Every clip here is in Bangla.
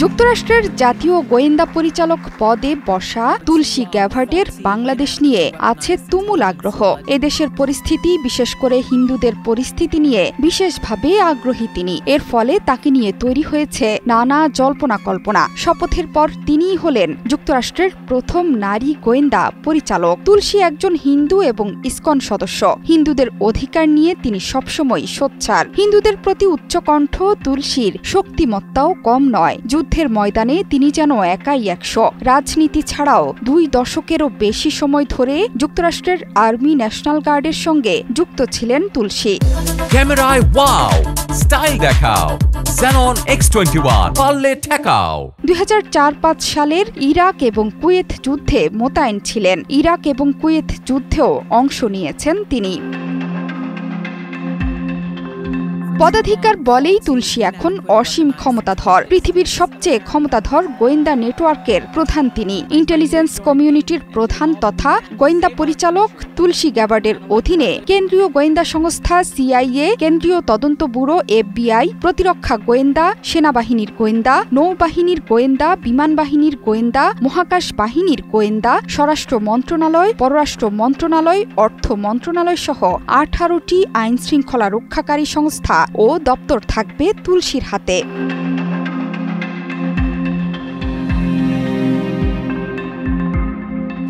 যুক্তরাষ্ট্রের জাতীয় গোয়েন্দা পরিচালক পদে বসা তুলসী গ্যাভার্টের বাংলাদেশ নিয়ে আছে তুমুল আগ্রহ। এদেশের পরিস্থিতি, বিশেষ করে হিন্দুদের পরিস্থিতি নিয়ে বিশেষভাবে আগ্রহী তিনি। এর ফলে তাকে নিয়ে তৈরি হয়েছে নানা জল্পনা কল্পনা। শপথের পর তিনিই হলেন যুক্তরাষ্ট্রের প্রথম নারী গোয়েন্দা পরিচালক। তুলসী একজন হিন্দু এবং ইসকন সদস্য। হিন্দুদের অধিকার নিয়ে তিনি সবসময় সোচ্চার। হিন্দুদের প্রতি উচ্চকণ্ঠ তুলসীর শক্তিমত্তাও কম নয়। যুদ্ধের ময়দানে তিনি যেন একাই 100। রাজনীতি ছাড়াও 2 দশকেরও বেশি সময় ধরে যুক্তরাষ্ট্রের আর্মি ন্যাশনাল গার্ডের সঙ্গে যুক্ত ছিলেন তুলসী। ক্যামেরায় ওয়াও, স্টাইল দেখাও, Xenon X21 পারলে ঠেকাও। 2004-5 সালের ইরাক এবং কুয়েত যুদ্ধে মোতায়েন ছিলেন। ইরাক এবং কুয়েত যুদ্ধেও অংশ নিয়েছেন তিনি। পদাধিকার বলেই তুলসী এখন অসীম ক্ষমতাধর। পৃথিবীর সবচেয়ে ক্ষমতাধর গোয়েন্দা নেটওয়ার্কের প্রধান তিনি। ইন্টেলিজেন্স কমিউনিটির প্রধান তথা গোয়েন্দা পরিচালক তুলসী গ্যাবার্ডের অধীনে কেন্দ্রীয় গোয়েন্দা সংস্থা CIA, কেন্দ্রীয় তদন্ত ব্যুরো FBI, প্রতিরক্ষা গোয়েন্দা, সেনাবাহিনীর গোয়েন্দা, নৌবাহিনীর গোয়েন্দা, বিমান বাহিনীর গোয়েন্দা, মহাকাশ বাহিনীর গোয়েন্দা, স্বরাষ্ট্র মন্ত্রণালয়, পররাষ্ট্র মন্ত্রণালয়, অর্থ মন্ত্রণালয় সহ 18টি আইন শৃঙ্খলা রক্ষাকারী সংস্থা ও দপ্তর থাকবে তুলসীর হাতে।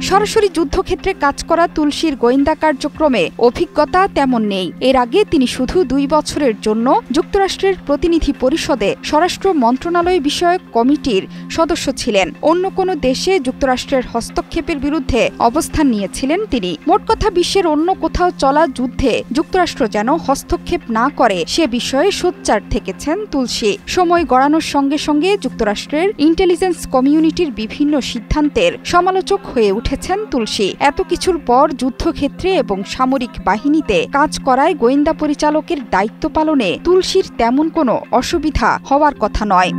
সরাসরি যুদ্ধক্ষেত্রে কাজ করা তুলসীর গোয়েন্দা কার্যক্রমে অভিজ্ঞতা তেমন নেই। এর আগে তিনি শুধু 2 বছরের জন্য যুক্তরাষ্ট্রের প্রতিনিধি পরিষদে স্বরাষ্ট্র মন্ত্রণালয় বিষয়ক কমিটির সদস্য ছিলেন। অন্য কোনো দেশে যুক্তরাষ্ট্রের হস্তক্ষেপের বিরুদ্ধে অবস্থান নিয়েছিলেন তিনি। মোট কথা, বিশ্বের অন্য কোথাও চলা যুদ্ধে যুক্তরাষ্ট্র যেন হস্তক্ষেপ না করে সে বিষয়ে সোচ্চার থেকেছেন তুলসী। সময় গড়ানোর সঙ্গে সঙ্গে যুক্তরাষ্ট্রের ইন্টেলিজেন্স কমিউনিটির বিভিন্ন সিদ্ধান্তের সমালোচক হয়ে উঠেছেন তুলসী। এত কিছুর পর যুদ্ধক্ষেত্রে এবং সামরিক বাহিনীতে কাজ করায় গোয়েন্দা পরিচালকের দায়িত্ব পালনে তুলসীর তেমন কোনো অসুবিধা হওয়ার কথা নয়।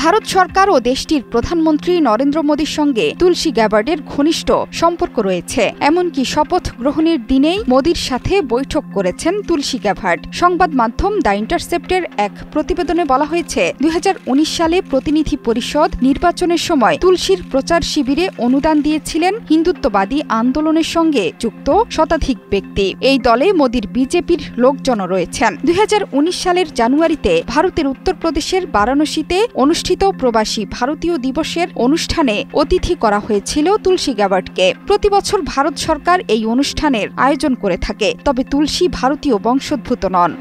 ভারত সরকার ও দেশটির প্রধানমন্ত্রী নরেন্দ্র মোদীর সঙ্গে তুলসী গ্যাবার্ডের ঘনিষ্ঠ সম্পর্ক রয়েছে। এমনকি শপথ গ্রহণের দিনেই মোদীর সাথে বৈঠক করেছেন তুলসী গ্যাবার্ড। সংবাদ মাধ্যম দ্য ইন্টারসেপ্টের এক প্রতিবেদনে বলা হয়েছে, 2019 সালে প্রতিনিধি পরিষদ নির্বাচনের সময় তুলসীর প্রচার শিবিরে অনুদান দিয়েছিলেন হিন্দুত্ববাদী আন্দোলনের সঙ্গে যুক্ত শতাধিক ব্যক্তি। এই দলে মোদীর বিজেপির লোকজনও রয়েছেন। 2019 সালের জানুয়ারিতে ভারতের উত্তরপ্রদেশের বারাণসীতে অনুষ্ঠিত প্রবাসী ভারতীয় দিবসের অনুষ্ঠানে অতিথি করা হয়েছিল তুলসী গ্যাবার্ডকে। প্রতিবছর ভারত সরকার এই অনুষ্ঠানের আয়োজন করে থাকে, তবে তুলসী ভারতীয় বংশোদ্ভূত নন।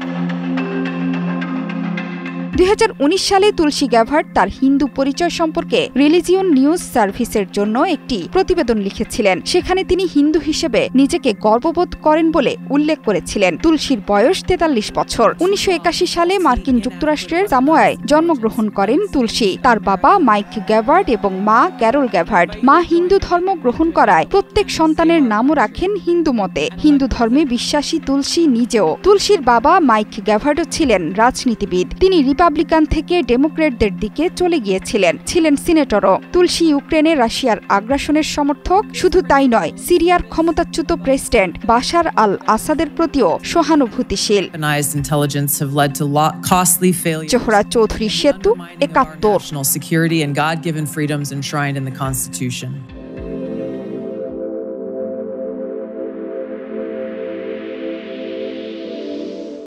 2019 সালে তুলসী গ্যাবার্ড তার হিন্দু পরিচয় সম্পর্কে রিলিজিয়ন নিউজ সার্ভিসের জন্য একটি প্রতিবেদন লিখেছিলেন। সেখানে তিনি হিন্দু হিসেবে নিজেকে গর্ববোধ করেন বলে উল্লেখ করেছিলেন। তুলসীর বয়স 43 বছর। 1981 সালে মার্কিন যুক্তরাষ্ট্রের সামোয়ায় জন্মগ্রহণ করেন তুলসী। তার বাবা মাইক গ্যাবার্ড এবং মা ক্যারল গ্যাবার্ড। মা হিন্দু ধর্ম গ্রহণ করায় প্রত্যেক সন্তানের নামও রাখেন হিন্দু মতে। হিন্দু ধর্মে বিশ্বাসী তুলসী নিজেও। তুলসীর বাবা মাইক গ্যাবার্ডও ছিলেন রাজনীতিবিদ। তিনি রিপাবলিকান থেকে ডেমোক্রেটদের দিকে চলে গিয়েছিলেন, ছিলেন সিনেটরও। তুলসী ইউক্রেনে রাশিয়ার আগ্রাসনের সমর্থক। শুধু তাই নয়, সিরিয়ার ক্ষমতাচ্যুত প্রেসিডেন্ট বাশার আল আসাদের প্রতিও সহানুভূতিশীল। জোহরা চৌধুরী সেতু, 71।